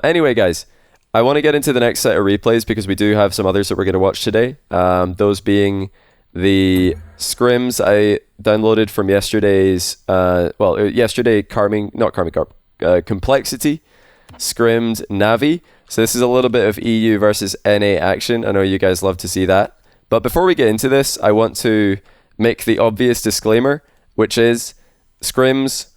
Anyway, guys, I want to get into the next set of replays because we do have some others that we're going to watch today. Those being the scrims I downloaded from yesterday's, yesterday Complexity, scrimmed Navi. So this is a little bit of EU versus NA action. I know you guys love to see that. But before we get into this, I want to make the obvious disclaimer, which is scrims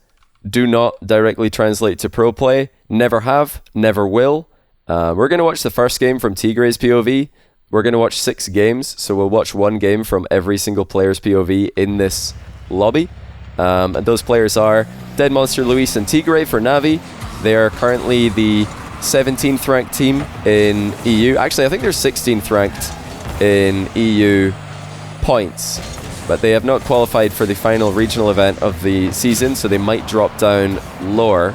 do not directly translate to pro play. Never have, never will. We're going to watch the first game from Tigre's POV. We're going to watch 6 games, so we'll watch 1 game from every single player's POV in this lobby. And those players are Dead Monster, Luis, and Tigre for Navi. They are currently the 17th ranked team in EU. Actually, I think they're 16th ranked in EU points, but they have not qualified for the final regional event of the season, so they might drop down lower,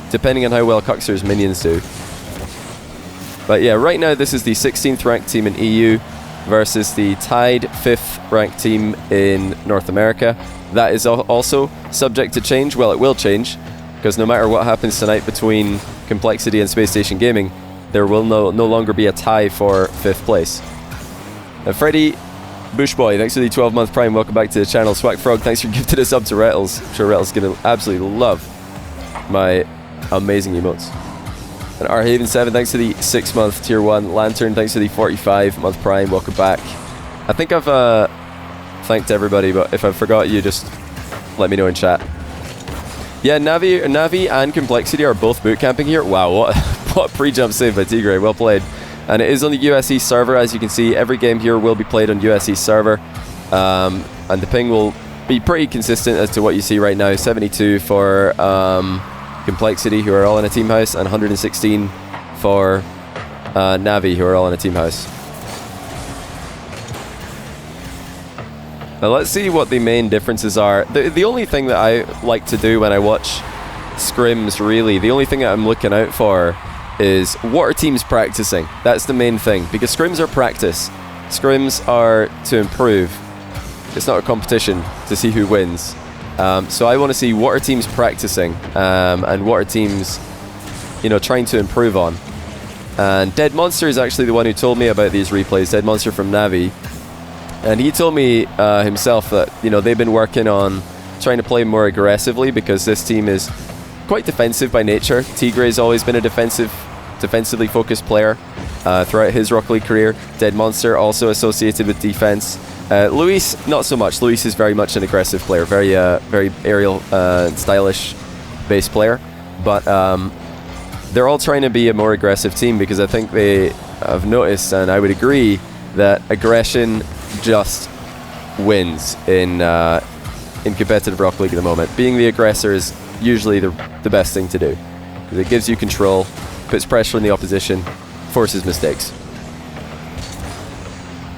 depending on how well Cuxer's minions do. But yeah, right now this is the 16th ranked team in EU versus the tied 5th ranked team in North America. That is also subject to change. Well, it will change, because no matter what happens tonight between Complexity and Space Station Gaming, there will no longer be a tie for 5th place. And Freddy Bushboy, thanks for the 12-month Prime. Welcome back to the channel. Swag Frog, thanks for gifting us up to Rettles. I'm sure Rettles going to absolutely love my amazing emotes. And Arhaven7, thanks for the 6-month Tier 1. Lantern, thanks for the 45-month Prime. Welcome back. I think I've thanked everybody, but if I forgot you, just let me know in chat. Yeah, Navi and Complexity are both bootcamping here. Wow, what pre-jump save by Tigre. Well played. And it is on the USE server, as you can see. Every game here will be played on USE server. And the ping will be pretty consistent as to what you see right now. 72 for Complexity, who are all in a team house, and 116 for Navi, who are all in a team house. Now let's see what the main differences are. The only thing that I like to do when I watch scrims, really, the only thing that I'm looking out for is what are teams practicing. That's the main thing, because scrims are practice. Scrims are to improve. It's not a competition to see who wins. So I want to see what are teams practicing and what are teams, trying to improve on. And Dead Monster is actually the one who told me about these replays. Dead Monster from Navi. And he told me himself that, they've been working on trying to play more aggressively because this team is quite defensive by nature. Tigre's always been a defensively focused player throughout his Rocket League career. Dead Monster also associated with defense. Luis, not so much. Luis is very much an aggressive player, very aerial, stylish base player. But they're all trying to be a more aggressive team because I think they have noticed, and I would agree, that aggression just wins in competitive Rocket League at the moment. Being the aggressor is usually the best thing to do, because it gives you control, puts pressure on the opposition, forces mistakes.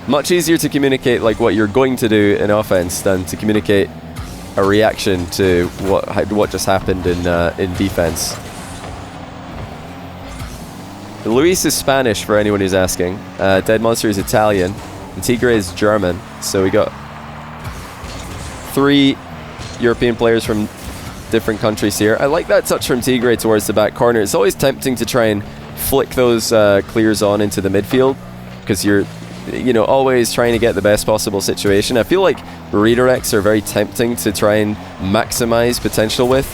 Much easier to communicate like what you're going to do in offense than to communicate a reaction to what just happened in defense. Luis is Spanish for anyone who's asking. Dead Monster is Italian, and Tigre is German. So we got 3 European players from different countries here. I like that touch from Tigre towards the back corner. It's always tempting to try and flick those clears on into the midfield, because you're always trying to get the best possible situation. I feel like redirects are very tempting to try and maximize potential with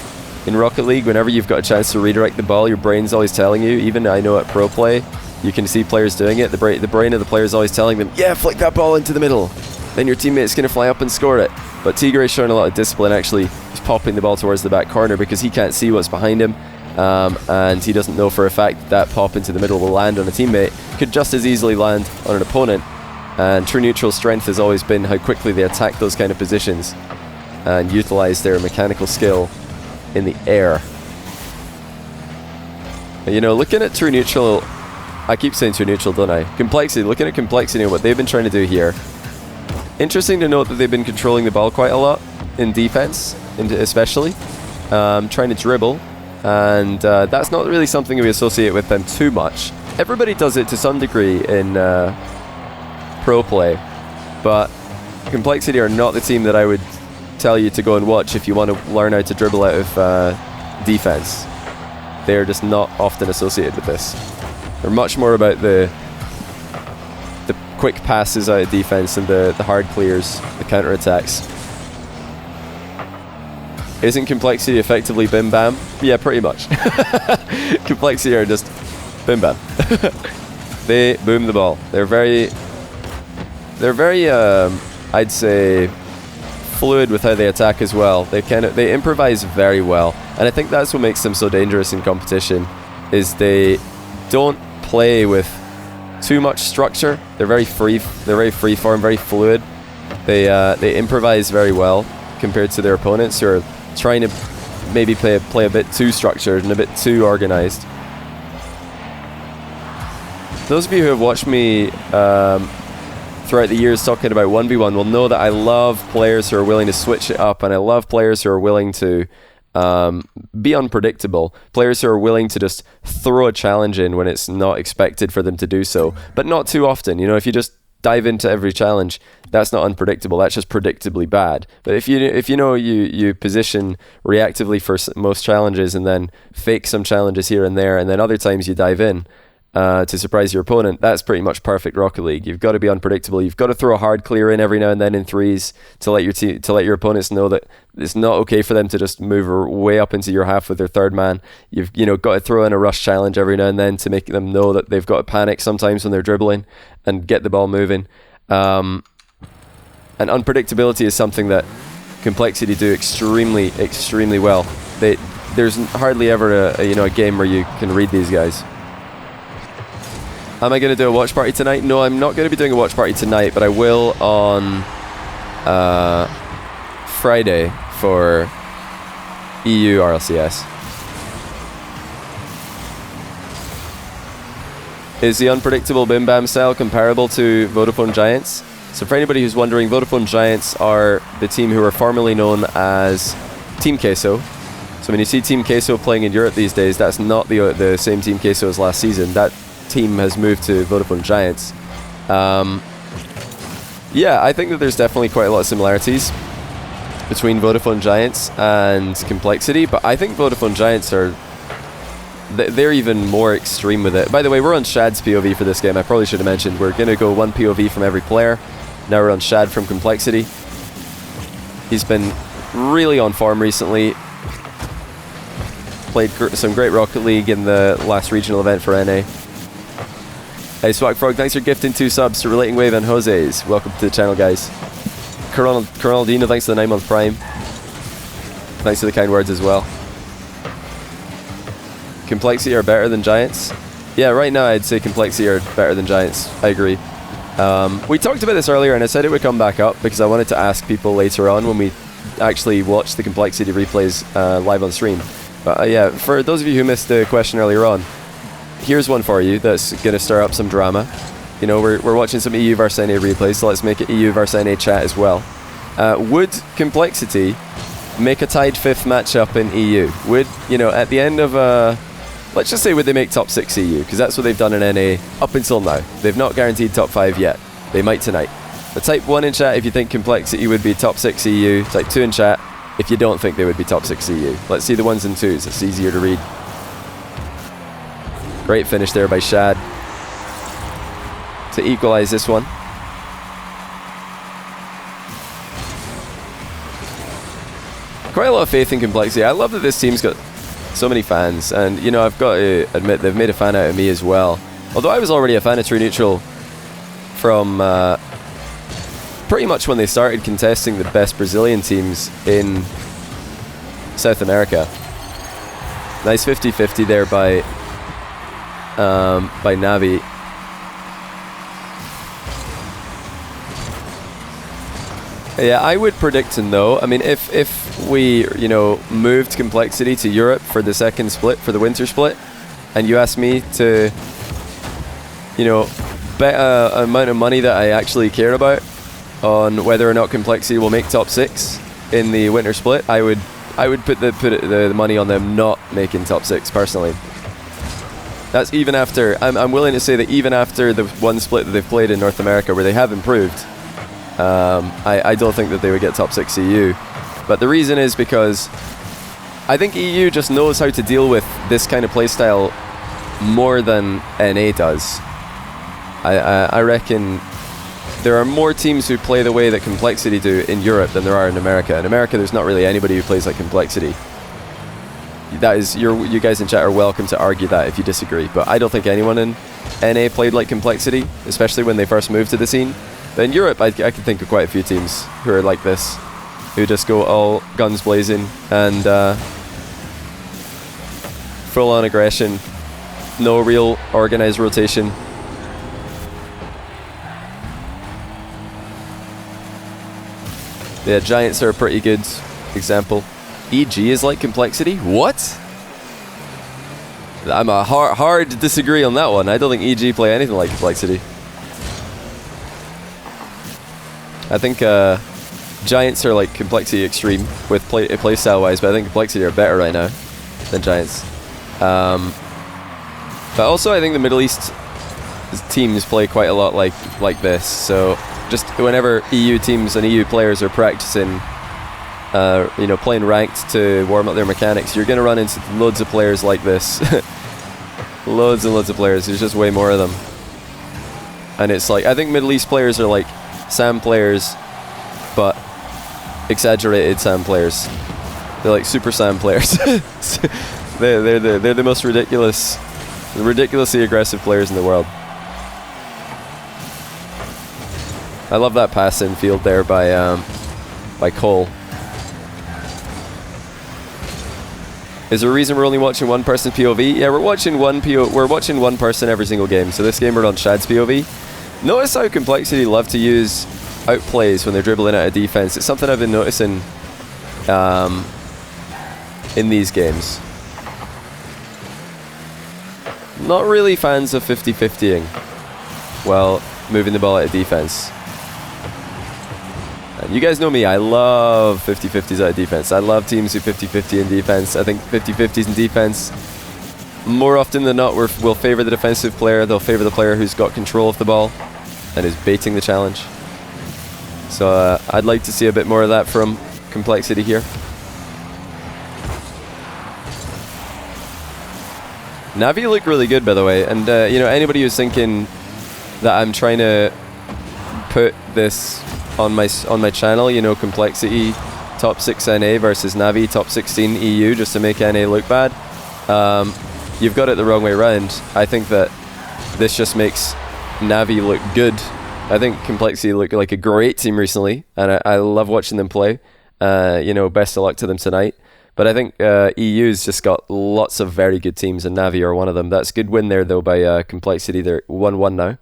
in Rocket League. Whenever you've got a chance to redirect the ball, your brain's always telling you, even I know at pro play, you can see players doing it. The brain of the player is always telling them, yeah, flick that ball into the middle. Then your teammate's going to fly up and score it. But Tigre is showing a lot of discipline, actually. He's popping the ball towards the back corner because he can't see what's behind him. And he doesn't know for a fact that pop into the middle will land on a teammate. Could just as easily land on an opponent. And True Neutral strength has always been how quickly they attack those kind of positions and utilize their mechanical skill in the air. Looking at True Neutral, I keep saying True Neutral, don't I? Complexity, looking at Complexity and what they've been trying to do here. Interesting to note that they've been controlling the ball quite a lot in defense, especially. Trying to dribble. And that's not really something we associate with them too much. Everybody does it to some degree in pro play, but Complexity are not the team that I would tell you to go and watch if you want to learn how to dribble out of defense. they're just not often associated with this. They're much more about the quick passes out of defense and the hard clears, the counter-attacks. Isn't Complexity effectively Bim Bam? Yeah, pretty much. Complexity are just Bim Bam. They boom the ball. They're very I'd say fluid with how they attack as well. They improvise very well, and I think that's what makes them so dangerous in competition, is they don't play with too much structure. They're very free form, very fluid. They improvise very well compared to their opponents who are trying to maybe play a bit too structured and a bit too organized. Those of you who have watched me throughout the years talking about 1v1 will know that I love players who are willing to switch it up, and I love players who are willing to be unpredictable, players who are willing to just throw a challenge in when it's not expected for them to do so, but not too often. You know, if you just dive into every challenge, that's not unpredictable, that's just predictably bad. But if you know you position reactively for most challenges and then fake some challenges here and there, and then other times you dive in to surprise your opponent, that's pretty much perfect Rocket League. You've got to be unpredictable. You've got to throw a hard clear in every now and then in threes to let your opponents know that it's not okay for them to just move way up into your half with their third man. You've got to throw in a rush challenge every now and then to make them know that they've got to panic sometimes when they're dribbling and get the ball moving. And unpredictability is something that Complexity do extremely, extremely well. There's hardly ever a game where you can read these guys. Am I going to do a watch party tonight? No, I'm not going to be doing a watch party tonight, but I will on Friday for EU RLCS. Is the unpredictable Bim Bam style comparable to Vodafone Giants? So for anybody who's wondering, Vodafone Giants are the team who are formerly known as Team Queso. So when you see Team Queso playing in Europe these days, that's not the same Team Queso as last season. That team has moved to Vodafone Giants. Yeah, I think that there's definitely quite a lot of similarities between Vodafone Giants and Complexity, but I think Vodafone Giants they're even more extreme with it. By the way, we're on Shad's POV for this game. I probably should have mentioned we're going to go one POV from every player. Now we're on Shad from Complexity. He's been really on form recently. Played some great Rocket League in the last regional event for NA. Hey Swag Frog, thanks for gifting 2 subs to Relating Wave and Jose's. Welcome to the channel, guys. Coronaldino, thanks for the 9-month Prime. Thanks for the kind words as well. Complexity are better than Giants? Yeah, right now I'd say Complexity are better than Giants. I agree. We talked about this earlier and I said it would come back up because I wanted to ask people later on when we actually watch the Complexity replays live on stream. But yeah, for those of you who missed the question earlier on, here's one for you that's going to stir up some drama. You know, we're watching some EU vs NA replays, so let's make it EU vs NA chat as well. Would Complexity make a tied 5th matchup in EU? Would, at the end of let's just say, would they make top 6 EU? Because that's what they've done in NA up until now. They've not guaranteed top 5 yet. They might tonight. But type 1 in chat if you think Complexity would be top 6 EU. Type 2 in chat if you don't think they would be top 6 EU. Let's see the 1s and 2s. It's easier to read. Great finish there by Shad to equalize this one. Quite a lot of faith in Complexity. I love that this team's got so many fans, and I've got to admit they've made a fan out of me as well. Although I was already a fan of True Neutral from pretty much when they started contesting the best Brazilian teams in South America. Nice 50-50 there by Navi. Yeah, I would predict a no. I mean, if we, moved Complexity to Europe for the second split, for the winter split, and you asked me to, bet an amount of money that I actually care about on whether or not Complexity will make top 6 in the winter split, I would put the money on them not making top 6 personally. That's even after, I'm willing to say that even after the one split that they've played in North America where they have improved, I don't think that they would get top 6 EU. But the reason is because I think EU just knows how to deal with this kind of playstyle more than NA does. I reckon there are more teams who play the way that Complexity do in Europe than there are in America. In America, there's not really anybody who plays like Complexity. That is, you guys in chat are welcome to argue that if you disagree, but I don't think anyone in NA played like Complexity, especially when they first moved to the scene. But in Europe, I can think of quite a few teams who are like this, who just go all guns blazing and full-on aggression, no real organized rotation. Yeah, Giants are a pretty good example. EG is like Complexity? What? I'm a hard to disagree on that one. I don't think EG play anything like Complexity. I think Giants are like Complexity Extreme with playstyle wise, but I think Complexity are better right now than Giants. But also I think the Middle East teams play quite a lot like this. So just whenever EU teams and EU players are practicing, you know, playing ranked to warm up their mechanics, you're going to run into loads of players like this. Loads and loads of players. There's just way more of them. And it's like, I think Middle East players are like SAM players, but exaggerated SAM players. They're like super SAM players. they're the most ridiculously aggressive players in the world. I love that pass in field there by Cole. Is there a reason we're only watching one person POV? Yeah, we're watching one person every single game. So this game we're on Shad's POV. Notice how Complexity love to use outplays when they're dribbling out of defense. It's something I've been noticing in these games. Not really fans of 50-50ing while moving the ball out of defense. And you guys know me, I love 50-50s out of defense. I love teams who 50-50 in defense. I think 50-50s in defense, more often than not, will favor the defensive player. They'll favor the player who's got control of the ball and is baiting the challenge. So I'd like to see a bit more of that from Complexity here. Navi look really good, by the way, and you know, anybody who's thinking that I'm trying to put this on my channel, you know, Complexity top 6 NA versus Navi top 16 EU just to make NA look bad, you've got it the wrong way around. I think that this just makes Navi look good. I think Complexity look like a great team recently, and I love watching them play. You know, best of luck to them tonight. But I think EU's just got lots of very good teams, and Navi are one of them. That's a good win there, though, by Complexity. They're 1-1 now.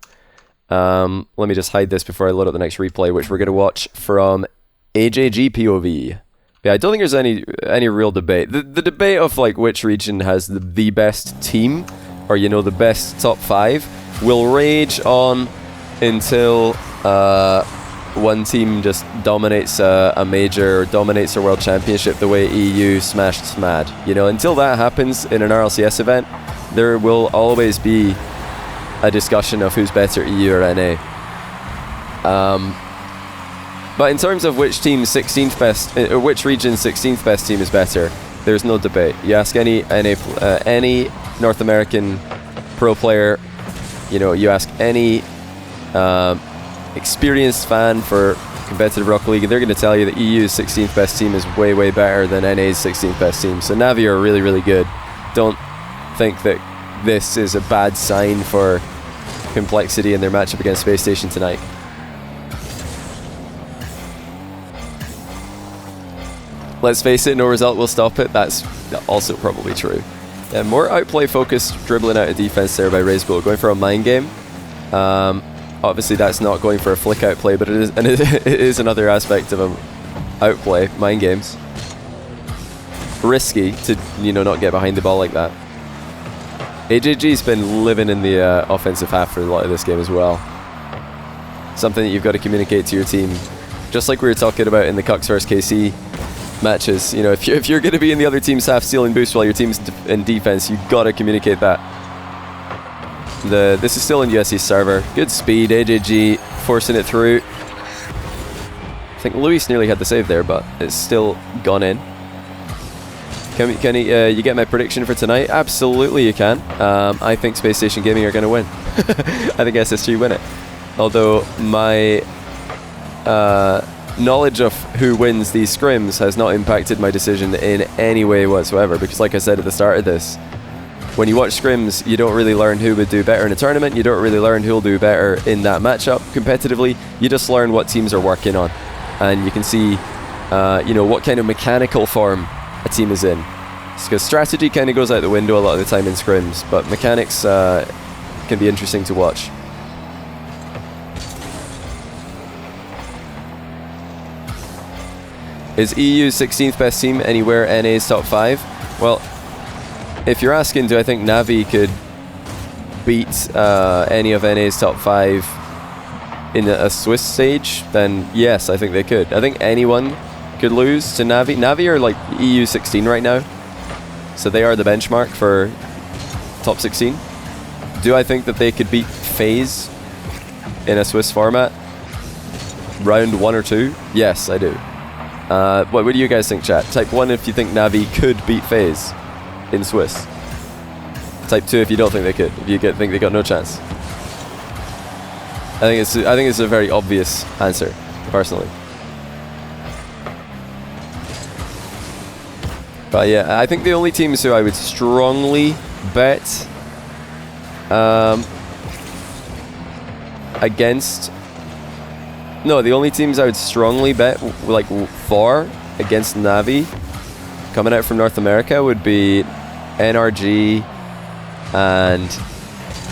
Let me just hide this before I load up the next replay, which we're going to watch from AJG POV. Yeah, I don't think there's any real debate. The debate of like which region has the best team, or you know, the best top 5, will rage on until one team just dominates a major, or dominates a world championship the way EU smashed SMAD. You know, until that happens in an RLCS event, there will always be a discussion of who's better, EU or NA. But in terms of which team's 16th best, which region's 16th best team is better, there's no debate. You ask any North American pro player, you know, you ask any experienced fan for competitive Rocket League, they're going to tell you that EU's 16th best team is way, way better than NA's 16th best team. So Navi are really, really good. Don't think that this is a bad sign for Complexity in their matchup against Space Station tonight. Let's face it, no result will stop it. That's also probably true. Yeah, more outplay focused dribbling out of defense there by Razebull, going for a mind game. Obviously that's not going for a flick outplay, but it is another aspect of an outplay, mind games. Risky to, you know, not get behind the ball like that. AJG's been living in the offensive half for a lot of this game as well. Something that you've got to communicate to your team. Just like we were talking about in the Cux vs KC matches, you know, if you're going to be in the other team's half stealing boost while your team's in defense, you've got to communicate that. This is still in USC's server. Good speed, AJG forcing it through. I think Luis nearly had the save there, but it's still gone in. Can you get my prediction for tonight? Absolutely you can. I think Space Station Gaming are going to win. I think SSG win it. Although my knowledge of who wins these scrims has not impacted my decision in any way whatsoever, because like I said at the start of this, when you watch scrims, you don't really learn who would do better in a tournament, you don't really learn who will do better in that matchup competitively, you just learn what teams are working on. And you can see what kind of mechanical form a team is in. Because strategy kind of goes out the window a lot of the time in scrims, but mechanics can be interesting to watch. Is EU's 16th best team anywhere NA's top 5? Well, if you're asking, do I think Navi could beat any of NA's top 5 in a Swiss stage, then yes, I think they could. I think anyone could lose to Navi. Navi are like EU 16 right now, so they are the benchmark for top 16. Do I think that they could beat FaZe in a Swiss format? Round 1 or 2? Yes, I do. What do you guys think, chat? Type 1 if you think Navi could beat FaZe in Swiss. Type 2 if you don't think they could. If you think they got no chance. I think it's a very obvious answer, personally. But yeah, I think the only teams who I would strongly bet against... No, the only teams I would strongly bet for against Navi coming out from North America would be NRG and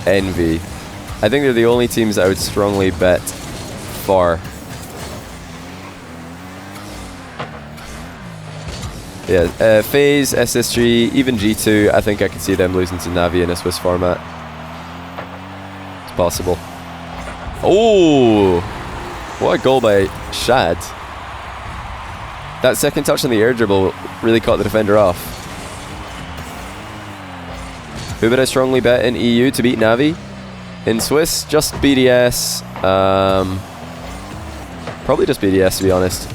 Envy. I think they're the only teams I would strongly bet for. Yeah, FaZe, SSG, even G2, I think I could see them losing to Navi in a Swiss format. It's possible. Oh! What a goal by Shad. That second touch on the air dribble really caught the defender off. Who would I strongly bet in EU to beat Navi? In Swiss, just BDS. Probably just BDS, to be honest.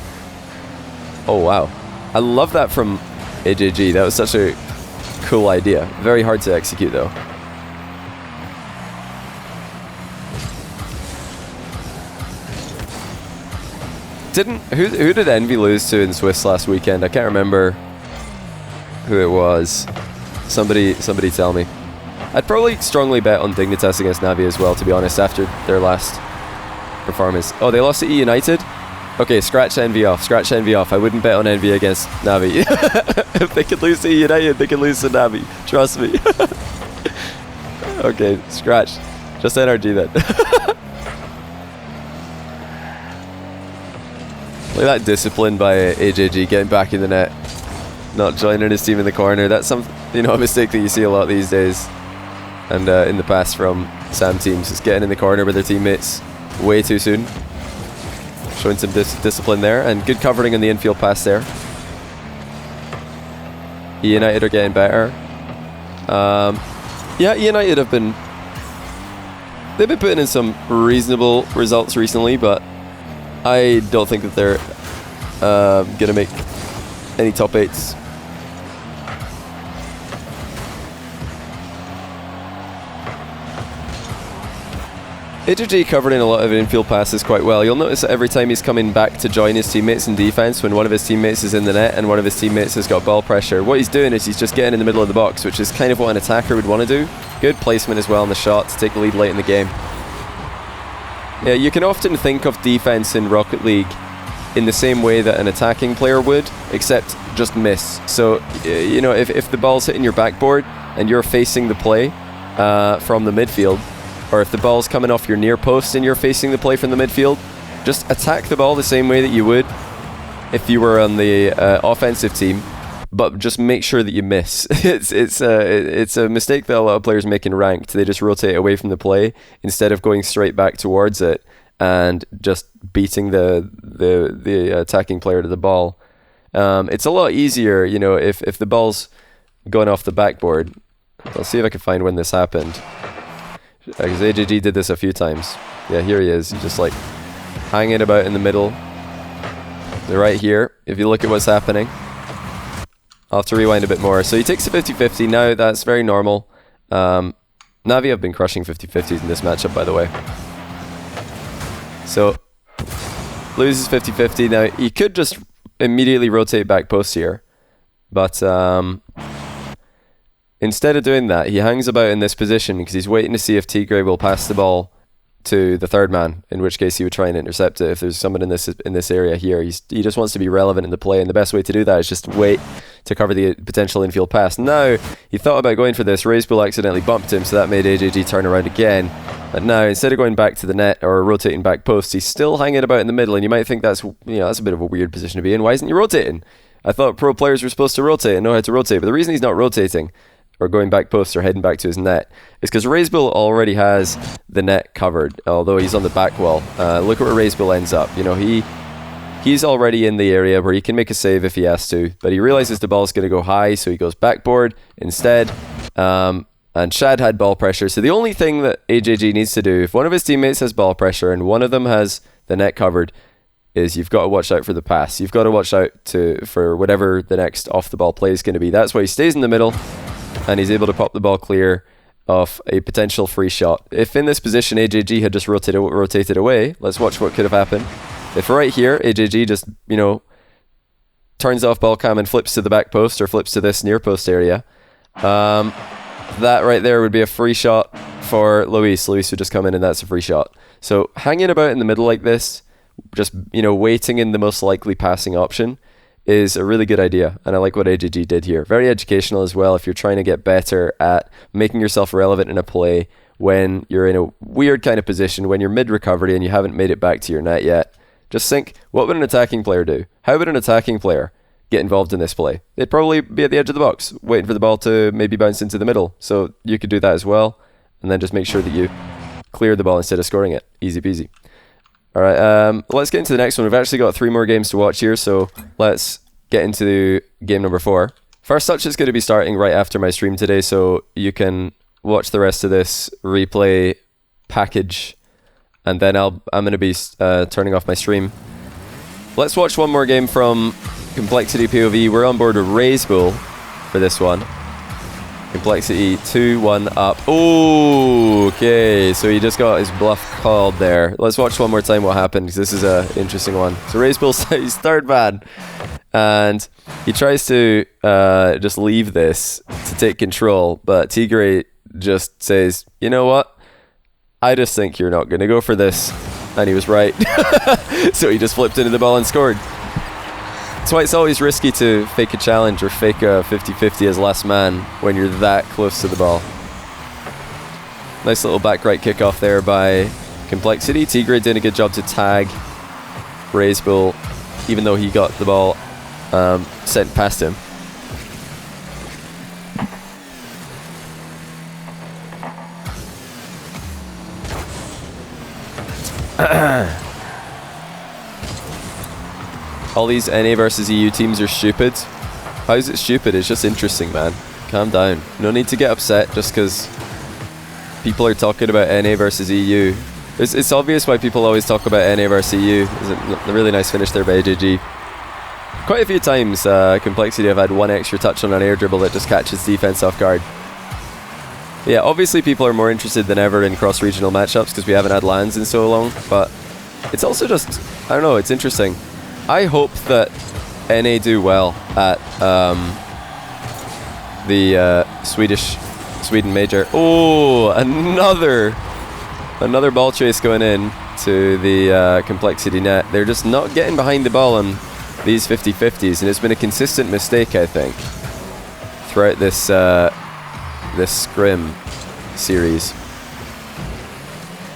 Oh, wow. I love that from AJG. That was such a cool idea. Very hard to execute, though. Who did Envy lose to in Swiss last weekend? I can't remember who it was. Somebody tell me. I'd probably strongly bet on Dignitas against Navi as well, to be honest, after their last performance. Oh, they lost to E United? Okay, scratch Envy off. Scratch Envy off. I wouldn't bet on Envy against Navi. If they could lose to E United, they could lose to Navi. Trust me. Okay, scratch. Just NRG then. Look at that discipline by AJG getting back in the net, not joining his team in the corner. That's a mistake that you see a lot these days, and in the past from SAM teams, is getting in the corner with their teammates way too soon. Showing some discipline there, and good covering on the infield pass there. E United are getting better. Yeah, E United they've been putting in some reasonable results recently, but I don't think that they're going to make any top 8s. AJG covered in a lot of infield passes quite well. You'll notice that every time he's coming back to join his teammates in defense, when one of his teammates is in the net and one of his teammates has got ball pressure, what he's doing is he's just getting in the middle of the box, which is kind of what an attacker would want to do. Good placement as well on the shot to take the lead late in the game. Yeah, you can often think of defense in Rocket League in the same way that an attacking player would, except just miss. So, if the ball's hitting your backboard and you're facing the play from the midfield, or if the ball's coming off your near post and you're facing the play from the midfield, just attack the ball the same way that you would if you were on the offensive team, but just make sure that you miss. It's a mistake that a lot of players make in ranked. They just rotate away from the play instead of going straight back towards it and just beating the attacking player to the ball. It's a lot easier, if the ball's going off the backboard. I'll see if I can find when this happened. Because AJG did this a few times. Yeah, here he is. He's just like hanging about in the middle. They're right here. If you look at what's happening. I'll have to rewind a bit more. So he takes a 50-50. Now that's very normal. Navi have been crushing 50-50s in this matchup, by the way. So loses 50-50. Now he could just immediately rotate back post here, but instead of doing that, he hangs about in this position because he's waiting to see if Tigre will pass the ball to the third man, in which case he would try and intercept it if there's someone in this area here. He just wants to be relevant in the play, and the best way to do that is just wait to cover the potential infield pass. Now, he thought about going for this. Razebull accidentally bumped him, so that made AJG turn around again. But now, instead of going back to the net or rotating back post, he's still hanging about in the middle, and you might think that's a bit of a weird position to be in. Why isn't he rotating? I thought pro players were supposed to rotate and know how to rotate, but the reason he's not rotating or going back post or heading back to his net is because Razebull already has the net covered, although he's on the back wall. Look at where Razebull ends up. He's already in the area where he can make a save if he has to, but he realizes the ball's going to go high, so he goes backboard instead. And Shad had ball pressure, so the only thing that AJG needs to do, if one of his teammates has ball pressure and one of them has the net covered, is you've got to watch out for the pass. You've got to watch out for whatever the next off-the-ball play is going to be. That's why he stays in the middle, and he's able to pop the ball clear of a potential free shot. If in this position AJG had just rotated away, let's watch what could have happened. If right here AJG just turns off ball cam and flips to the back post or flips to this near post area, that right there would be a free shot for Luis. Luis would just come in and that's a free shot. So hanging about in the middle like this, just waiting in the most likely passing option, is a really good idea, and I like what AJG did here. Very educational as well if you're trying to get better at making yourself relevant in a play when you're in a weird kind of position, when you're mid-recovery and you haven't made it back to your net yet. Just think, what would an attacking player do? How would an attacking player get involved in this play? They'd probably be at the edge of the box, waiting for the ball to maybe bounce into the middle. So you could do that as well, and then just make sure that you clear the ball instead of scoring it. Easy peasy. Alright, let's get into the next one. We've actually got 3 more games to watch here, so let's get into game number 4. First Touch is going to be starting right after my stream today, so you can watch the rest of this replay package, and then I'm going to be turning off my stream. Let's watch one more game from Complexity POV. We're on board with Razebull for this one. Complexity 2-1 up. Oh, okay, so he just got his bluff called there. Let's watch one more time what happened, because this is an interesting one. So Razebull's his third ban, and he tries to just leave this to take control, but Tigre just says, you know what? I just think you're not going to go for this. And he was right. So he just flipped into the ball and scored. That's why it's always risky to fake a challenge or fake a 50-50 as last man when you're that close to the ball. Nice little back right kickoff there by Complexity. Tigre did a good job to tag Razebull, even though he got the ball sent past him. All these NA versus EU teams are stupid. How is it stupid? It's just interesting, man. Calm down. No need to get upset just because people are talking about NA versus EU. It's obvious why people always talk about NA versus EU. It's a really nice finish there by AJG. Quite a few times Complexity have had one extra touch on an air dribble that just catches defense off guard. Yeah, obviously people are more interested than ever in cross-regional matchups because we haven't had LANs in so long, but it's also just, I don't know, it's interesting. I hope that NA do well at the Sweden major. Oh, another ball chase going in to the Complexity net. They're just not getting behind the ball on these 50-50s, and it's been a consistent mistake, I think, throughout this this Scrim series.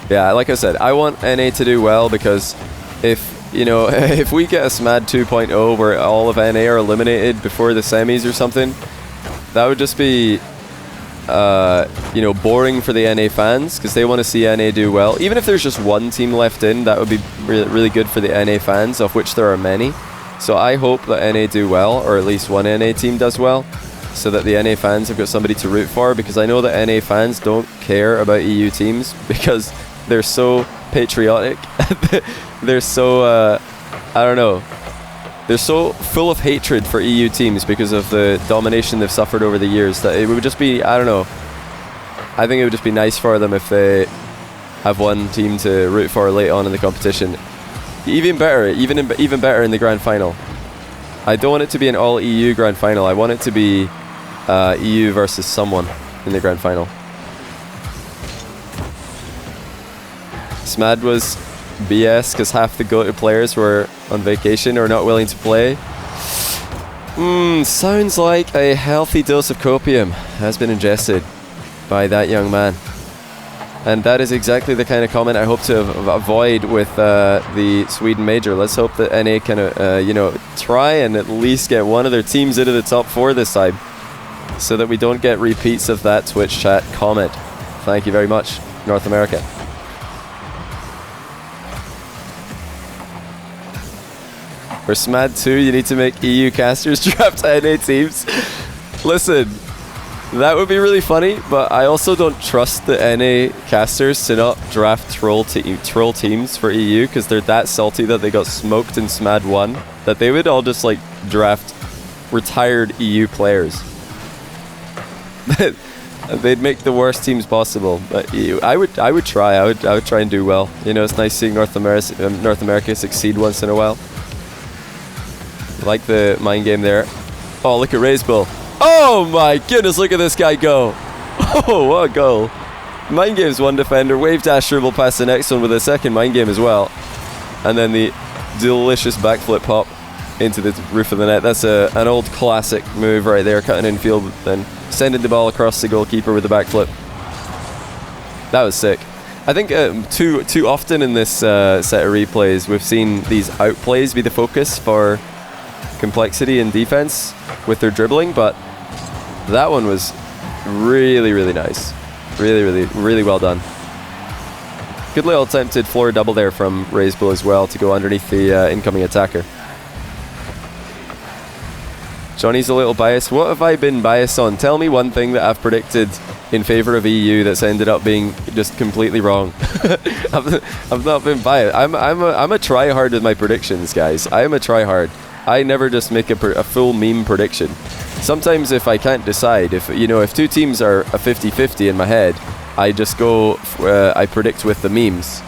Yeah, like I said, I want NA to do well because if we get a SMAD 2.0 where all of NA are eliminated before the semis or something, that would just be boring for the NA fans because they want to see NA do well. Even if there's just one team left in, that would be really good for the NA fans, of which there are many. So I hope that NA do well, or at least one NA team does well, so that the NA fans have got somebody to root for, because I know that NA fans don't care about EU teams because they're so patriotic. They're so, I don't know. they're so full of hatred for EU teams because of the domination they've suffered over the years that it would just be, I don't know, I think it would just be nice for them if they have one team to root for late on in the competition. Even better in the grand final. I don't want it to be an all EU grand final. I want it to be EU versus someone in the grand final. Smad was BS because half the go-to players were on vacation or not willing to play. Sounds like a healthy dose of copium has been ingested by that young man. And that is exactly the kind of comment I hope to avoid with the Sweden Major. Let's hope that NA can, try and at least get one of their teams into the top 4 this time, so that we don't get repeats of that Twitch chat comment. Thank you very much, North America. For SMAD 2, you need to make EU casters draft NA teams. Listen, that would be really funny, but I also don't trust the NA casters to not draft troll teams for EU, because they're that salty that they got smoked in SMAD 1 that they would all just like draft retired EU players. They'd make the worst teams possible. But EU, I would try. I would try and do well. You know, it's nice seeing North America succeed once in a while. I like the mind game there. Oh, look at Ray's Bull. Oh my goodness, look at this guy go. Oh, what a goal. Mind game's one defender. Wave dash dribble past the next one with a second mind game as well. And then the delicious backflip pop into the roof of the net. That's an old classic move right there, cutting infield, then sending the ball across the goalkeeper with the backflip. That was sick. I think too often in this set of replays, we've seen these outplays be the focus for complexity in defense with their dribbling, but that one was really, really nice. Really, really, really well done. Good little attempted floor double there from Ray's Bull as well to go underneath the incoming attacker. Johnny's a little biased. What have I been biased on? Tell me one thing that I've predicted in favor of EU that's ended up being just completely wrong. I've not been biased. I'm a try-hard with my predictions, guys. I am a try-hard. I never just make a full meme prediction. Sometimes if I can't decide, if two teams are a 50-50 in my head, I just go, I predict with the memes.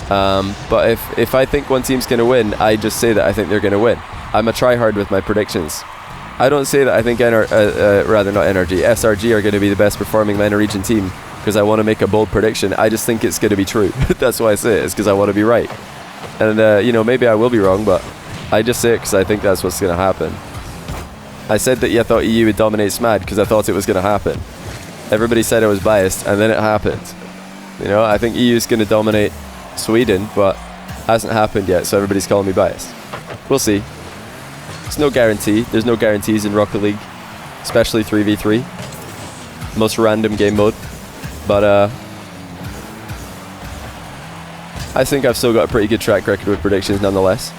But if I think one team's going to win, I just say that I think they're going to win. I'm a try-hard with my predictions. I don't say that I think SRG are going to be the best performing MENA region team because I want to make a bold prediction. I just think it's going to be true. That's why I say it, is because I want to be right. And, maybe I will be wrong, but I just say it because I think that's what's going to happen. I said that I thought EU would dominate SMAD because I thought it was going to happen. Everybody said I was biased, and then it happened. I think EU is going to dominate Sweden, but hasn't happened yet, so everybody's calling me biased. We'll see. It's no guarantee. There's no guarantees in Rocket League, especially 3v3. Most random game mode. But I think I've still got a pretty good track record with predictions nonetheless.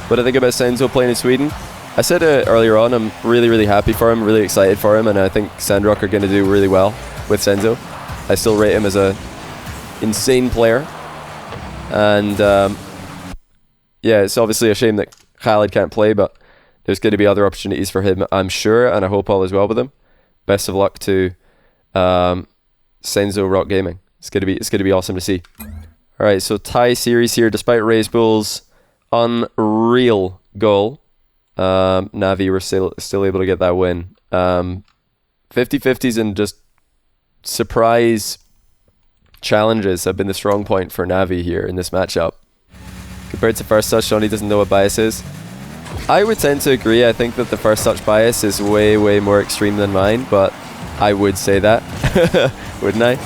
What I think about Senzo playing in Sweden? I said earlier on, I'm really, really happy for him, really excited for him, and I think Sandrock are going to do really well with Senzo. I still rate him as a insane player. And it's obviously a shame that Khalid can't play, but there's going to be other opportunities for him, I'm sure, and I hope all is well with him. Best of luck to Senzo Rock Gaming. It's going to be awesome to see. All right, so tie series here, despite Ray's Bull's unreal goal. Navi were still able to get that win. 50-50s and just surprise challenges have been the strong point for Navi here in this matchup. Compared to first touch, Johnny doesn't know what bias is. I would tend to agree. I think that the first touch bias is way, way more extreme than mine, but I would say that, wouldn't I?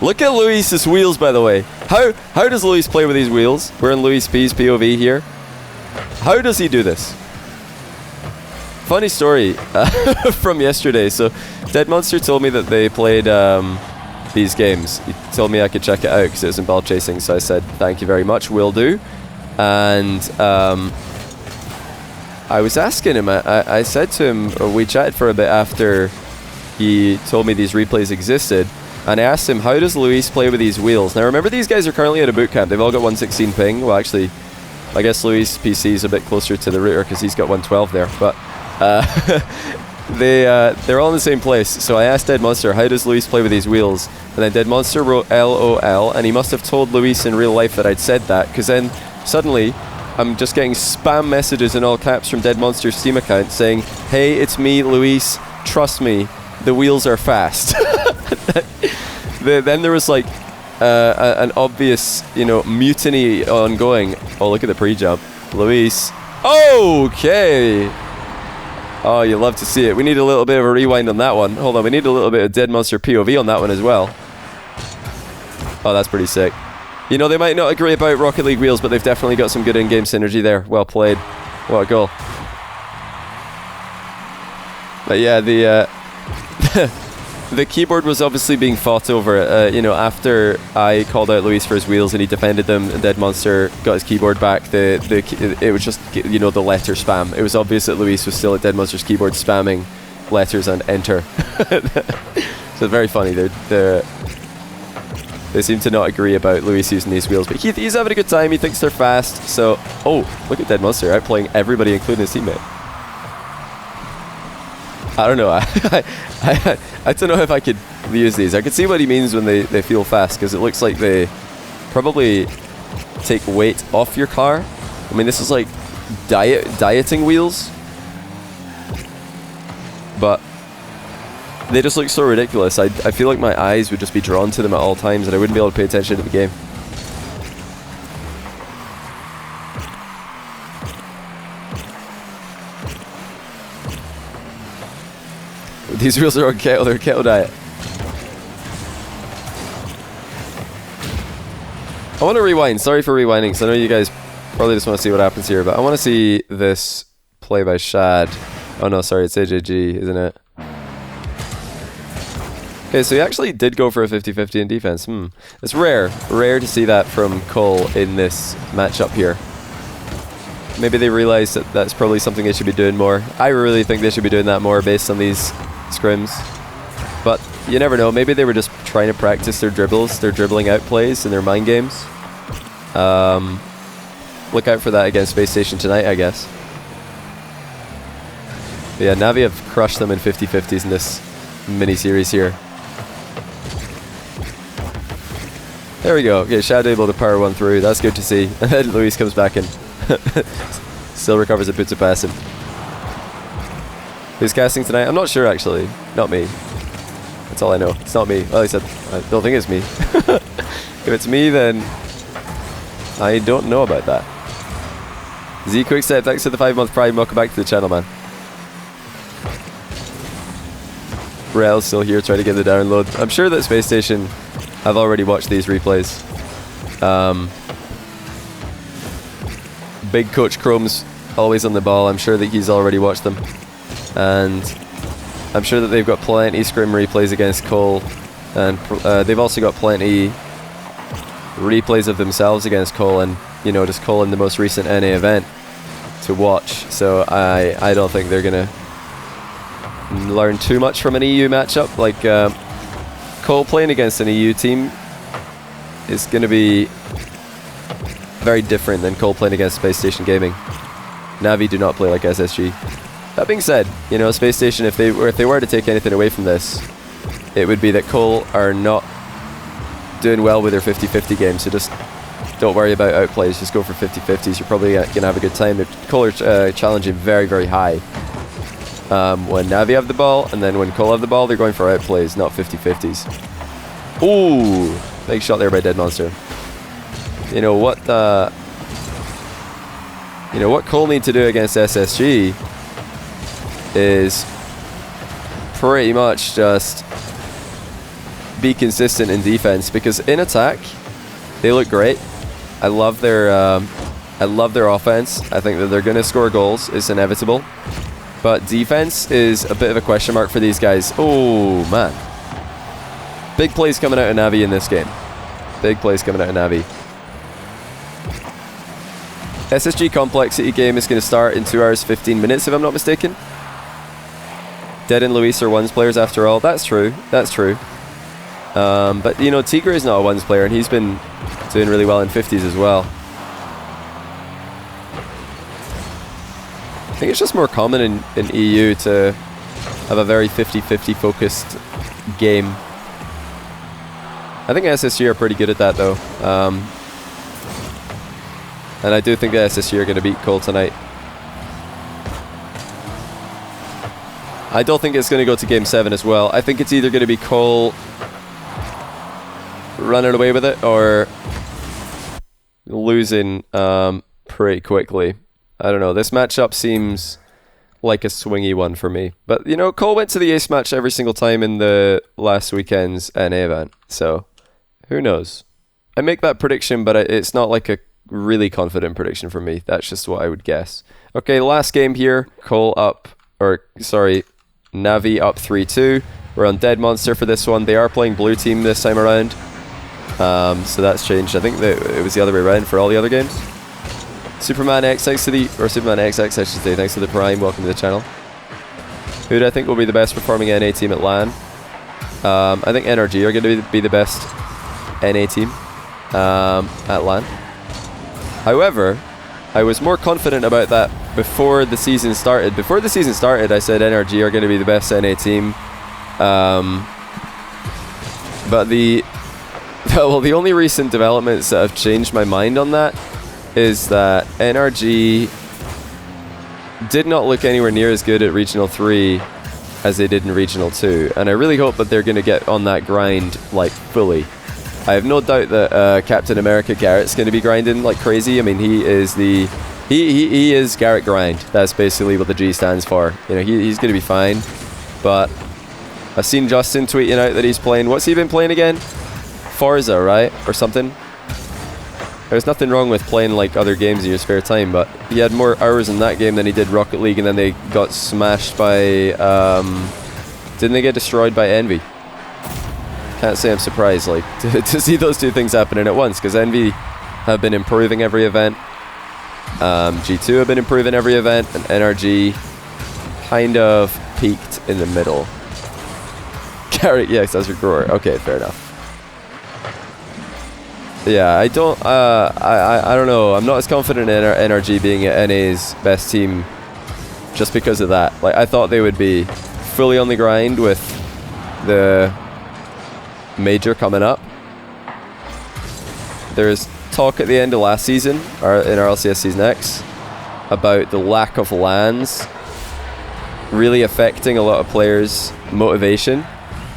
Look at Luis's wheels, by the way. How does Luis play with these wheels? We're in Luis P's POV here. How does he do this? Funny story from yesterday. So Dead Monster told me that they played these games. He told me I could check it out because it was in ball chasing, so I said thank you very much, will do. And I was asking him, I said to him, we chatted for a bit after he told me these replays existed, and I asked him, how does Luis play with these wheels? Now remember, these guys are currently at a boot camp. They've all got 116 ping. Well, actually I guess Luis PC is a bit closer to the router because he's got 112 there, but they're all in the same place. So I asked Dead Monster, how does Luis play with these wheels? And then Dead Monster wrote LOL, and he must have told Luis in real life that I'd said that, because then suddenly I'm just getting spam messages in all caps from Dead Monster's Steam account saying, hey, it's me, Luis, trust me, the wheels are fast. Then there was like an obvious, mutiny ongoing. Oh, look at the pre-jump. Luis. Okay. Oh, you love to see it. We need a little bit of a rewind on that one. Hold on, we need a little bit of Dead Monster POV on that one as well. Oh, that's pretty sick. They might not agree about Rocket League wheels, but they've definitely got some good in-game synergy there. Well played. What a goal. But yeah, the keyboard was obviously being fought over. After I called out Luis for his wheels and he defended them, and Dead Monster got his keyboard back, it was just, the letter spam. It was obvious that Luis was still at Dead Monster's keyboard spamming letters and enter. So very funny. They seem to not agree about Luis using these wheels, but he's having a good time. He thinks they're fast. So, oh, look at Dead Monster outplaying everybody, including his teammate. I don't know. I don't know if I could use these. I could see what he means when they feel fast, because it looks like they probably take weight off your car. I mean, this is like dieting wheels, but they just look so ridiculous. I feel like my eyes would just be drawn to them at all times, and I wouldn't be able to pay attention to the game. These wheels are on kettle, they're kettle diet. I want to rewind. Sorry for rewinding, because I know you guys probably just want to see what happens here, but I want to see this play by Shad. Oh no, sorry, it's AJG, isn't it? Okay, so he actually did go for a 50-50 in defense. It's rare to see that from Cole in this matchup here. Maybe they realize that that's probably something they should be doing more. I really think they should be doing that more based on these scrims. But you never know, maybe they were just trying to practice their dribbles, their dribbling out plays and their mind games. Look out for that against Space Station tonight, I guess. But yeah, Navi have crushed them in 50-50s in this mini-series here. There we go. Okay, Shad able to power one through. That's good to see. And then Luis comes back in. Still recovers and puts it past him. Who's casting tonight? I'm not sure, actually. Not me. That's all I know. It's not me. Well, I said, I don't think it's me. If it's me, then I don't know about that. Z Quickstep, thanks for the 5-month Prime. Welcome back to the channel, man. Rel's still here trying to get the download. I'm sure that Space Station have already watched these replays. Big Coach Chrome's always on the ball. I'm sure that he's already watched them. And I'm sure that they've got plenty Scrim replays against Cole. And they've also got plenty replays of themselves against Cole. And, just Cole in the most recent NA event to watch. So I don't think they're going to learn too much from an EU matchup. Like, Cole playing against an EU team is going to be very different than Cole playing against Space Station Gaming. Navi do not play like SSG. That being said, Space Station, if they were to take anything away from this, it would be that Cole are not doing well with their 50-50 game, so just don't worry about outplays, just go for 50-50s. You're probably going to have a good time. Cole are challenging very, very high. When Navi have the ball, and then when Cole have the ball, they're going for outplays, not 50-50s. Ooh, big shot there by Dead Monster. What Cole need to do against SSG is pretty much just be consistent in defense, because in attack they look great. I love their offense. I think that they're going to score goals. It's inevitable. But defense is a bit of a question mark for these guys. Oh, man. Big plays coming out of Navi in this game. Big plays coming out of Navi. SSG Complexity game is going to start in 2 hours 15 minutes, if I'm not mistaken. Dead and Luis are ones players after all. That's true. That's true. But, Tigre is not a ones player, and he's been doing really well in 50s as well. think it's just more common in EU to have a very 50-50 focused game. I think SSG are pretty good at that though. And I do think that SSG are going to beat Cole tonight. I don't think it's going to go to Game 7 as well. I think it's either going to be Cole running away with it or losing pretty quickly. I don't know. This matchup seems like a swingy one for me. But, you know, Cole went to the ace match every single time in the last weekend's NA event. So, who knows? I make that prediction, but it's not like a really confident prediction for me. That's just what I would guess. Okay, last game here. Cole up, or sorry, Navi up 3-2. We're on Dead Monster for this one. They are playing blue team this time around. So that's changed. I think that it was the other way around for all the other games. Superman X, thanks to the, or Superman XX, I should say, thanks to the Prime. Welcome to the channel. Who do I think will be the best performing NA team at LAN? I think NRG are going to be the best NA team at LAN. However, I was more confident about that before the season started. Before the season started, I said NRG are going to be the best NA team. But the only recent developments that have changed my mind on that is that NRG did not look anywhere near as good at Regional 3 as they did in Regional 2. And I really hope that they're going to get on that grind, like, fully. I have no doubt that Captain America Garrett's going to be grinding like crazy. I mean, he is the... He is Garrett Grind. That's basically what the G stands for. You know, he's going to be fine. But I've seen Justin tweeting out that he's playing... What's he been playing again? Forza, right? Or something? There's nothing wrong with playing like other games in your spare time, but he had more hours in that game than he did Rocket League, and then they got smashed by... didn't they get destroyed by Envy? Can't say I'm surprised, like, to see those two things happening at once, because Envy have been improving every event. G2 have been improving every event, and NRG kind of peaked in the middle. Garrett, yes, that's your grower. Okay, fair enough. Yeah, I don't know. I'm not as confident in NRG being NA's best team just because of that. Like, I thought they would be fully on the grind with the major coming up. There's talk at the end of last season, or in our LCS Season X, about the lack of LANs really affecting a lot of players' motivation.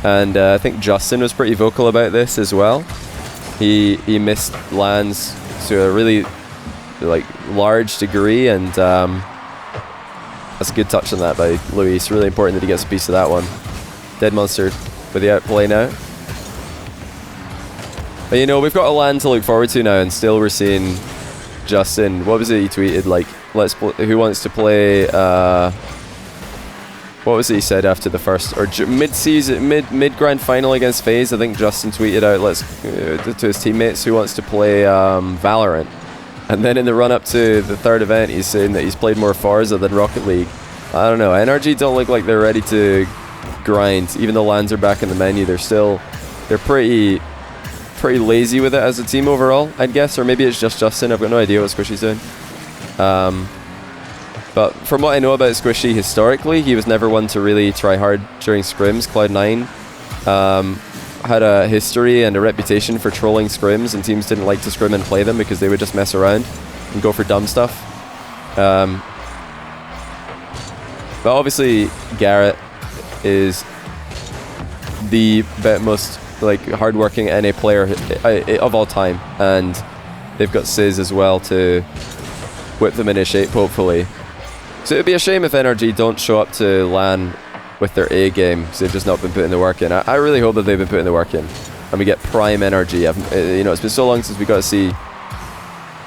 And I think Justin was pretty vocal about this as well. He missed LANs to a really large degree, and that's a good touch on that by Louis. It's really important that he gets a piece of that one. Dead Monster with the outplay now. But you know, we've got a LAN to look forward to now, and still we're seeing Justin. What was it he tweeted? Like, who wants to play? What was it he said after the first or mid-season, mid grand final against FaZe? I think Justin tweeted out, to his teammates, who wants to play Valorant. And then in the run-up to the third event, he's saying that he's played more Forza than Rocket League. I don't know. NRG don't look like they're ready to grind. Even though LANs are back in the menu, they're pretty lazy with it as a team overall, I'd guess. Or maybe it's just Justin. I've got no idea what Squishy's doing. But from what I know about Squishy historically, he was never one to really try hard during Scrims. Cloud9 had a history and a reputation for trolling Scrims, and teams didn't like to scrim and play them because they would just mess around and go for dumb stuff. But obviously Garrett is the most hardworking NA player of all time, and they've got Sizz as well to whip them into shape, hopefully. So it'd be a shame if NRG don't show up to LAN with their A game, because they've just not been putting the work in. I really hope that they've been putting the work in, and we get prime NRG. You know, it's been so long since we got to see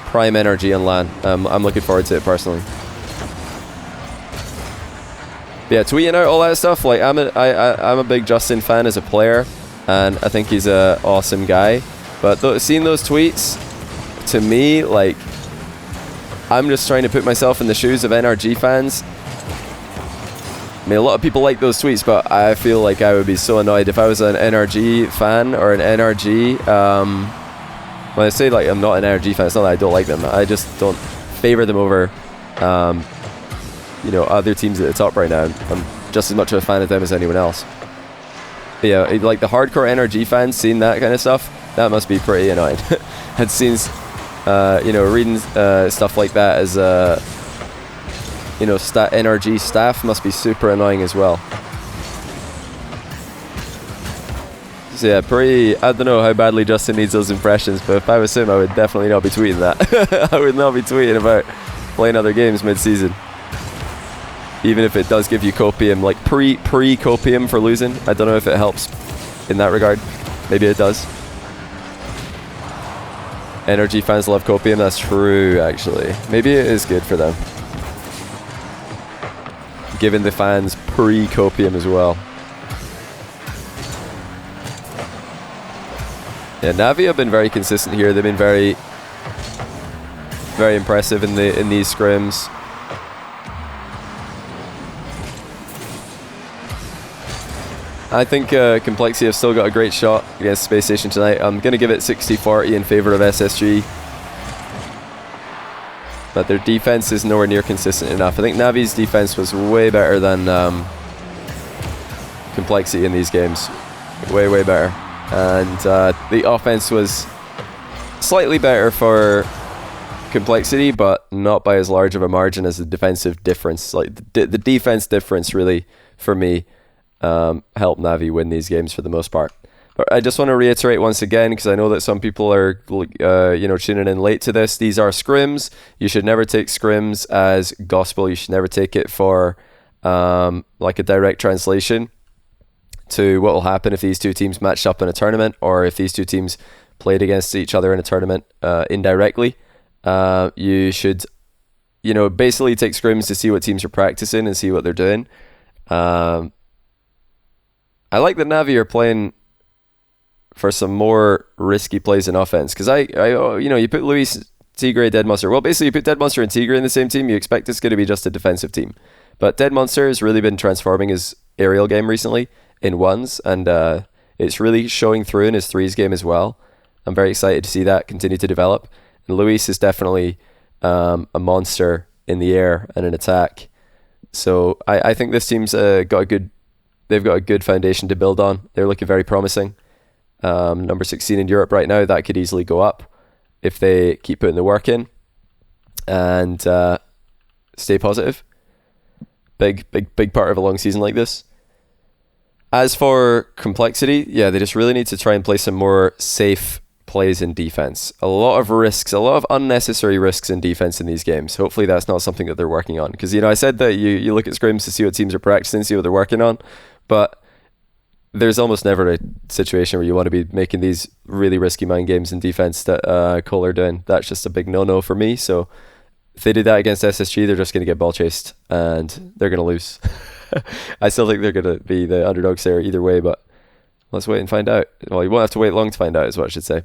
prime NRG on LAN. I'm looking forward to it personally. But yeah, tweeting out all that stuff. Like, I'm a big Justin fan as a player, and I think he's a awesome guy. But seeing those tweets, to me, like, I'm just trying to put myself in the shoes of NRG fans. I mean, a lot of people like those tweets, but I feel like I would be so annoyed if I was an NRG fan or an NRG. When I say, like, I'm not an NRG fan, it's not that I don't like them. I just don't favor them over you know, other teams at the top right now. I'm just as much of a fan of them as anyone else. But yeah, like the hardcore NRG fans seeing that kind of stuff, that must be pretty annoying. And seeing, you know, reading stuff like that as, you know, NRG staff must be super annoying as well. So yeah, pretty, I don't know how badly Justin needs those impressions, but if I was him, I would definitely not be tweeting that. I would not be tweeting about playing other games mid-season. Even if it does give you copium, like pre-copium for losing. I don't know if it helps in that regard. Maybe it does. NRG fans love copium, that's true actually. Maybe it is good for them. Giving the fans pre-copium as well. Yeah, Navi have been very consistent here. They've been very impressive in these scrims. I think Complexity have still got a great shot against Space Station tonight. I'm going to give it 60-40 in favor of SSG. But their defense is nowhere near consistent enough. I think Navi's defense was way better than Complexity in these games. Way, way better. And the offense was slightly better for Complexity, but not by as large of a margin as the defensive difference. Like the defense difference really, for me, helped Navi win these games for the most part. But I just want to reiterate once again, because I know that some people are you know, tuning in late to this. These are scrims. You should never take scrims as gospel. You should never take it for like a direct translation to what will happen if these two teams matched up in a tournament, or if these two teams played against each other in a tournament indirectly. You should, you know, basically take scrims to see what teams are practicing and see what they're doing. I like that Navi are playing for some more risky plays in offense, because I you know, you put Luis, Tigre, Dead Monster. Well, basically you put Dead Monster and Tigre in the same team, you expect it's going to be just a defensive team. But Dead Monster has really been transforming his aerial game recently in ones, and it's really showing through in his threes game as well. I'm very excited to see that continue to develop. And Luis is definitely a monster in the air and in attack. So I think this team's they've got a good foundation to build on. They're looking very promising. Number 16 in Europe right now, that could easily go up if they keep putting the work in and stay positive. Big part of a long season like this. As for Complexity, yeah, they just really need to try and play some more safe plays in defense. A lot of risks, a lot of unnecessary risks in defense in these games. Hopefully that's not something that they're working on. Because, you know, I said that you look at scrims to see what teams are practicing, see what they're working on, but there's almost never a situation where you want to be making these really risky mind games in defense that Cole are doing. That's just a big no-no for me. So if they do that against SSG, they're just going to get ball chased and they're going to lose. I still think they're going to be the underdogs there either way, but let's wait and find out. Well, you won't have to wait long to find out, is what I should say.